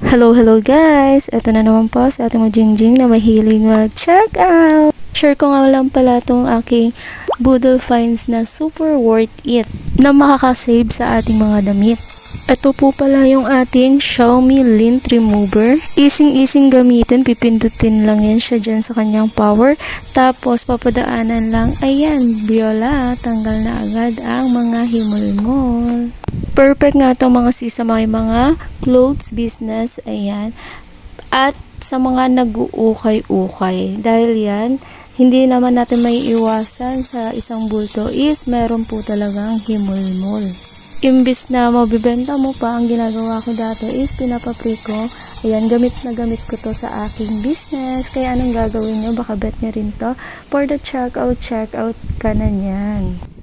Hello guys! Ito na naman po sa ating Jingjing na mahilig mag-check out. Share ko nga lang pala itong aking Boodle Finds na super worth it na makakasave sa ating mga damit. Ito po pala yung ating Xiaomi Lint Remover. Easing gamitin, pipindutin lang yan siya dyan sa kanyang power. Tapos papadaanan lang, ayan, biola, tanggal na agad ang mga himol-mol. Perfect nga itong mga sa mga clothes business, ayan. At sa mga nag-uukay-ukay. Dahil yan, hindi naman natin may iwasan sa isang bulto is meron po talagang himol-mol. Imbis na mabibenta mo pa, ang ginagawa ko dati is pinapapre ko. Ayan, gamit na gamit ko to sa aking business. Kaya anong gagawin nyo? Baka bet nyo rin to. For the checkout ka na yan.